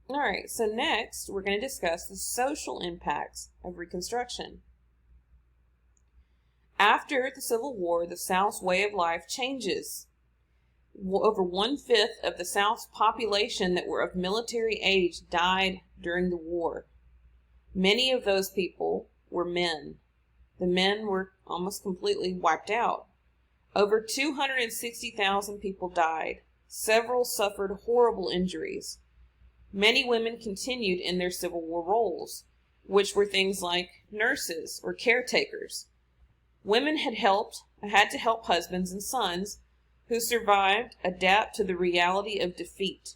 All right, so next we're going to discuss the social impacts of Reconstruction. After the Civil War, the South's way of life changes. Over 1/5 of the South's population that were of military age died during the war. Many of those people were men. The men were almost completely wiped out. Over 260,000 people died. Several suffered horrible injuries. Many women continued in their Civil War roles, which were things like nurses or caretakers. Women had to help husbands and sons who survived adapt to the reality of defeat.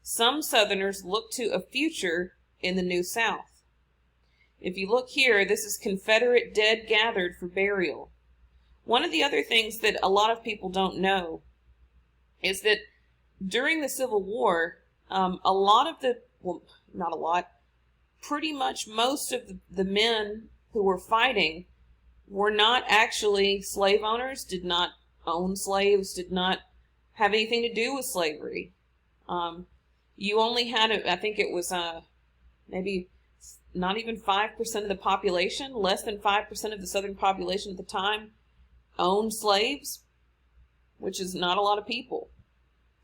Some Southerners looked to a future in the New South. If you look here, this is Confederate dead gathered for burial. One of the other things that a lot of people don't know is that during the Civil War, pretty much most of the men who were fighting were not actually slave owners, did not own slaves, did not have anything to do with slavery. You only had, I think it was maybe not even 5% of the population, less than 5% of the Southern population at the time owned slaves, which is not a lot of people.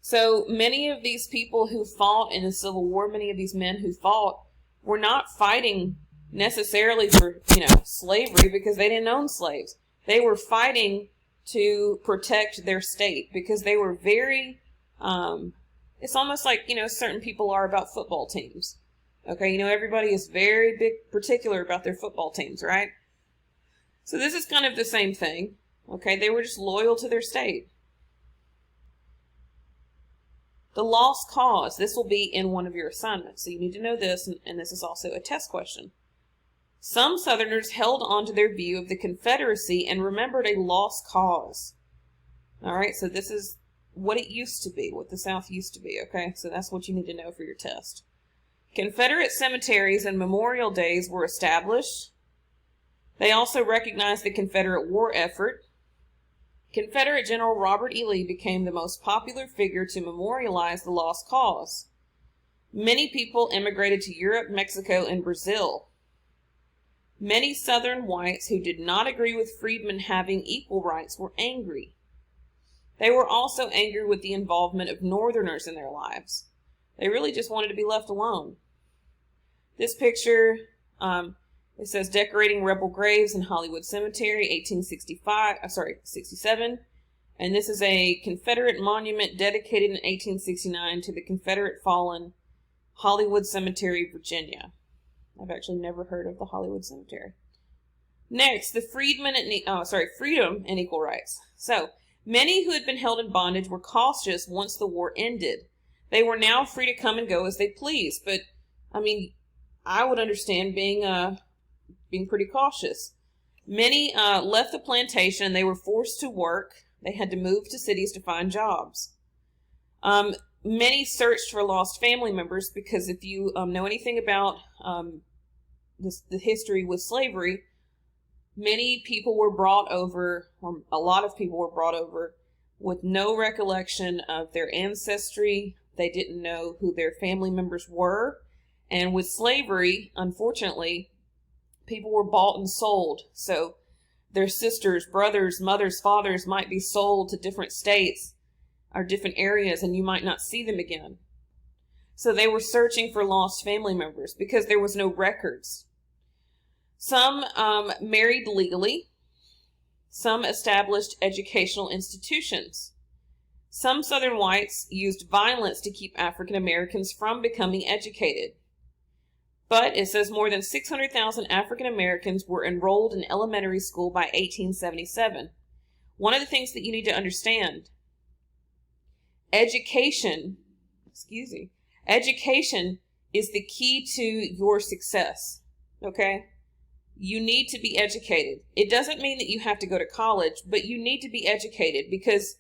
So many of these people who fought in the Civil War, many of these men who fought, were not fighting necessarily for, slavery because they didn't own slaves. They were fighting to protect their state because they were very, it's almost like, certain people are about football teams. Okay, everybody is very particular about their football teams, right? So this is kind of the same thing. Okay, they were just loyal to their state. The lost cause. This will be in one of your assignments. So you need to know this, and this is also a test question. Some Southerners held on to their view of the Confederacy and remembered a lost cause. All right, so this is what it used to be, what the South used to be, okay? So that's what you need to know for your test. Confederate cemeteries and memorial days were established. They also recognized the Confederate war effort. Confederate General Robert E. Lee became the most popular figure to memorialize the lost cause. Many people immigrated to Europe, Mexico, and Brazil. Many Southern whites who did not agree with freedmen having equal rights were angry. They were also angry with the involvement of Northerners in their lives. They really just wanted to be left alone. This picture, it says decorating rebel graves in Hollywood Cemetery, 67. And this is a Confederate monument dedicated in 1869 to the Confederate fallen, Hollywood Cemetery, Virginia. I've actually never heard of the Hollywood Cemetery. Next, the freedom and equal rights. So, many who had been held in bondage were cautious once the war ended. They were now free to come and go as they pleased. But, I would understand being pretty cautious. Many left the plantation and they were forced to work. They had to move to cities to find jobs. Many searched for lost family members because if you know anything about the history with slavery, many people were brought over, or a lot of people were brought over with no recollection of their ancestry. They didn't know who their family members were. And with slavery, unfortunately, people were bought and sold. So their sisters, brothers, mothers, fathers might be sold to different states or different areas, and you might not see them again. So they were searching for lost family members because there was no records. Some married legally. Some established educational institutions. Some Southern whites used violence to keep African Americans from becoming educated. But it says more than 600,000 African Americans were enrolled in elementary school by 1877. One of the things that you need to understand, education is the key to your success, okay? You need to be educated. It doesn't mean that you have to go to college, but you need to be educated because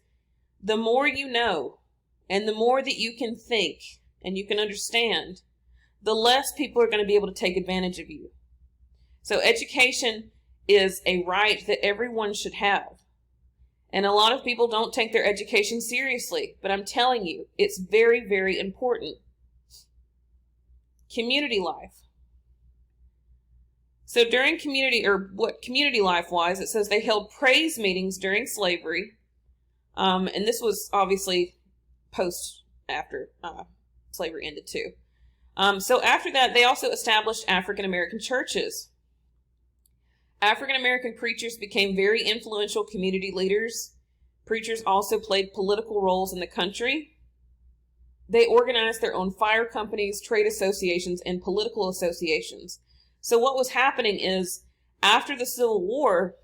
the more you know and the more that you can think and you can understand, the less people are going to be able to take advantage of you. So education is a right that everyone should have. And a lot of people don't take their education seriously, but I'm telling you, it's very, very important. community life. So during what community life was, it says they held praise meetings during slavery. And this was obviously after slavery ended too. So after that, they also established African American churches. African American preachers became very influential community leaders. Preachers also played political roles in the country. They organized their own fire companies, trade associations, and political associations. So what was happening is, after the Civil War,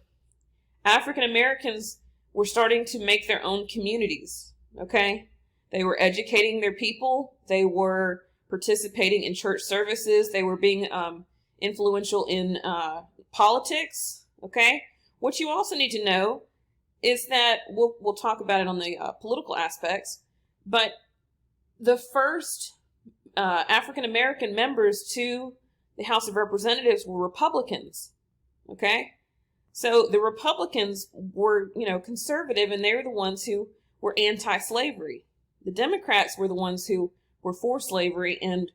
African Americans were starting to make their own communities, okay? They were educating their people. They were participating in church services. They were being influential in politics, okay? What you also need to know is that, we'll talk about it on the political aspects, but the first African American members to the House of Representatives were Republicans, okay? So the Republicans were, conservative, and they were the ones who were anti-slavery. The Democrats were the ones who were for slavery and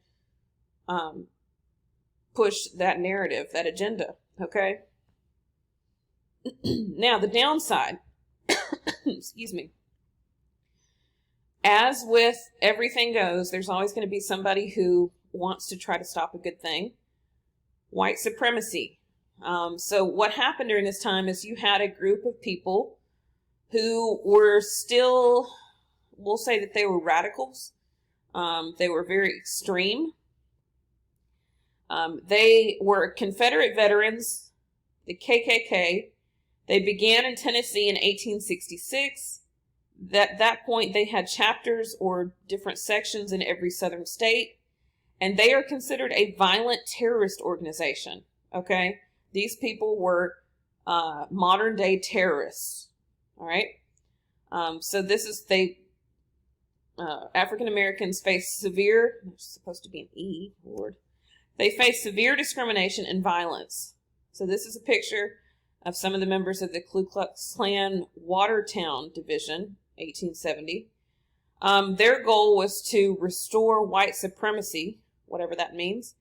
pushed that narrative, that agenda, okay? Now, the downside, excuse me. As with everything goes, there's always going to be somebody who wants to try to stop a good thing. White supremacy. So what happened during this time is you had a group of people who were still, we'll say that they were radicals. They were very extreme. They were Confederate veterans, the KKK. They began in Tennessee in 1866. At that point, they had chapters or different sections in every southern state. And they are considered a violent terrorist organization, okay? These people were modern day terrorists, all right? So this is, African Americans face severe, there's supposed to be an E, Lord. They face severe discrimination and violence. So this is a picture of some of the members of the Ku Klux Klan Watertown Division, 1870. Their goal was to restore white supremacy, whatever that means.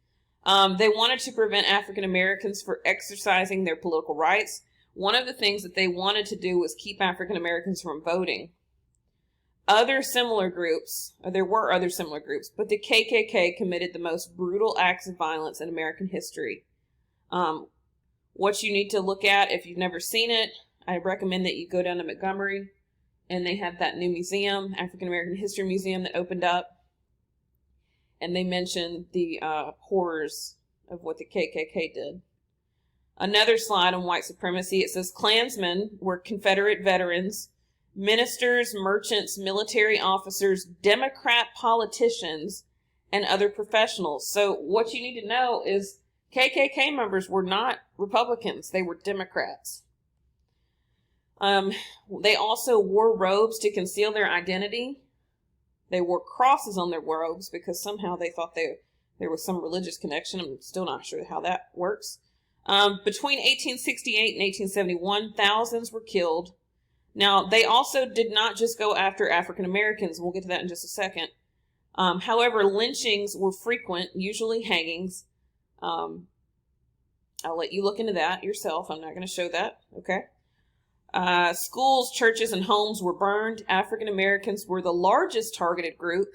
They wanted to prevent African Americans from exercising their political rights. One of the things that they wanted to do was keep African Americans from voting. There were other similar groups, but the KKK committed the most brutal acts of violence in American history. What you need to look at, if you've never seen it, I recommend that you go down to Montgomery, and they have that new museum, African American History Museum, that opened up. And they mentioned the horrors of what the KKK did. Another slide on white supremacy. It says Klansmen were Confederate veterans, ministers, merchants, military officers, Democrat politicians, and other professionals. So what you need to know is KKK members were not Republicans. They were Democrats. They also wore robes to conceal their identity. They wore crosses on their robes because somehow they thought there was some religious connection. I'm still not sure how that works. Between 1868 and 1871, thousands were killed. Now, they also did not just go after African Americans. We'll get to that in just a second. However, lynchings were frequent, usually hangings. I'll let you look into that yourself. I'm not going to show that. Okay. Schools, churches, and homes were burned. African Americans were the largest targeted group.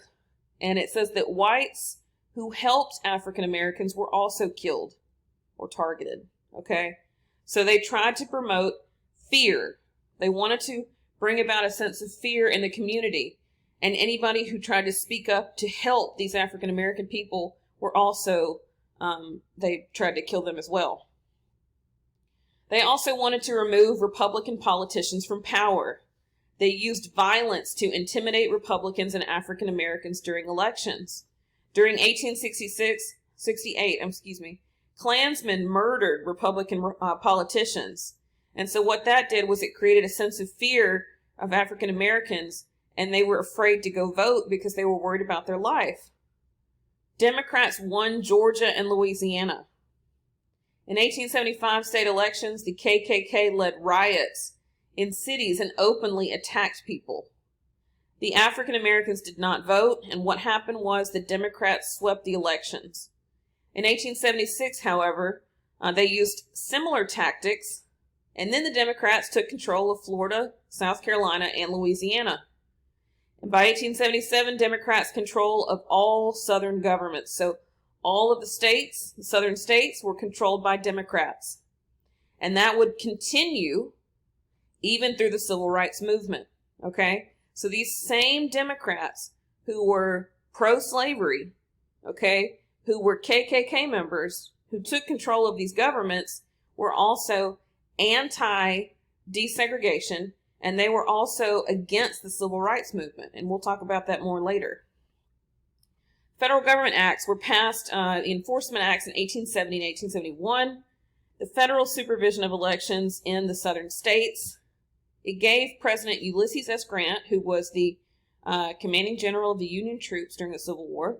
And it says that whites who helped African Americans were also killed or targeted. Okay. So they tried to promote fear. They wanted to bring about a sense of fear in the community. And anybody who tried to speak up to help these African American people were also, they tried to kill them as well. They also wanted to remove Republican politicians from power. They used violence to intimidate Republicans and African Americans during elections. During 1868, Klansmen murdered Republican politicians. And so what that did was it created a sense of fear of African Americans, and they were afraid to go vote because they were worried about their life. Democrats won Georgia and Louisiana. In 1875 state elections, the KKK led riots in cities and openly attacked people. The African Americans did not vote, and what happened was the Democrats swept the elections. In 1876, however, they used similar tactics, and then the Democrats took control of Florida, South Carolina, and Louisiana. And by 1877, Democrats control of all Southern governments. So all of the states, the Southern states, were controlled by Democrats. And that would continue even through the Civil Rights Movement. Okay? So these same Democrats who were pro-slavery, okay, who were KKK members, who took control of these governments, were also anti-desegregation, and they were also against the Civil Rights Movement. And we'll talk about that more later. Federal government acts were passed, the Enforcement Acts in 1870 and 1871. The federal supervision of elections in the southern states. It gave President Ulysses S. Grant, who was the commanding general of the Union troops during the Civil War,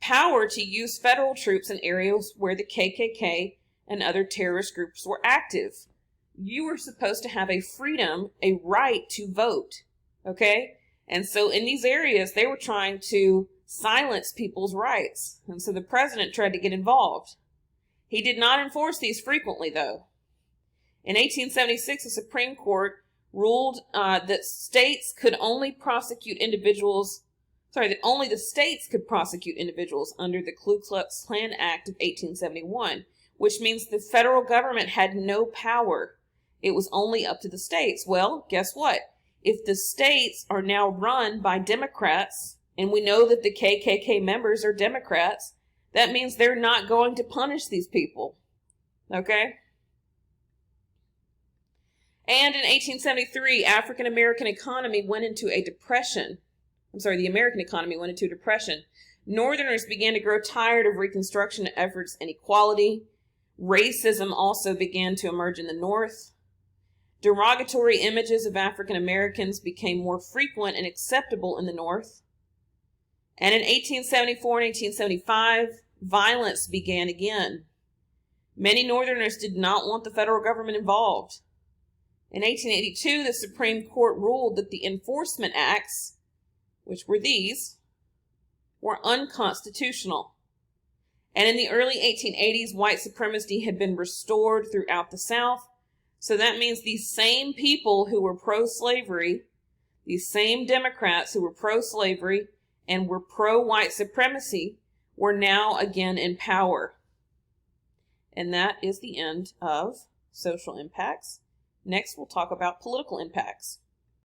power to use federal troops in areas where the KKK and other terrorist groups were active. You were supposed to have a freedom, a right to vote, okay? And so in these areas, they were trying to silence people's rights. And so the president tried to get involved. He did not enforce these frequently, though. In 1876, the Supreme Court ruled that states could only prosecute individuals, that only the states could prosecute individuals under the Ku Klux Klan Act of 1871, which means the federal government had no power. It was only up to the states. Well, guess what? If the states are now run by Democrats, and we know that the KKK members are Democrats, that means they're not going to punish these people. Okay? And in 1873, the American economy went into a depression. Northerners began to grow tired of Reconstruction efforts and equality. Racism also began to emerge in the North. Derogatory images of African Americans became more frequent and acceptable in the North. And in 1874 and 1875, violence began again. Many Northerners did not want the federal government involved. In 1882, the Supreme Court ruled that the Enforcement Acts, which were these, were unconstitutional. And in the early 1880s, white supremacy had been restored throughout the South. So that means these same people who were pro-slavery, these same Democrats who were pro-slavery and were pro-white supremacy, were now again in power. And that is the end of social impacts. Next, we'll talk about political impacts.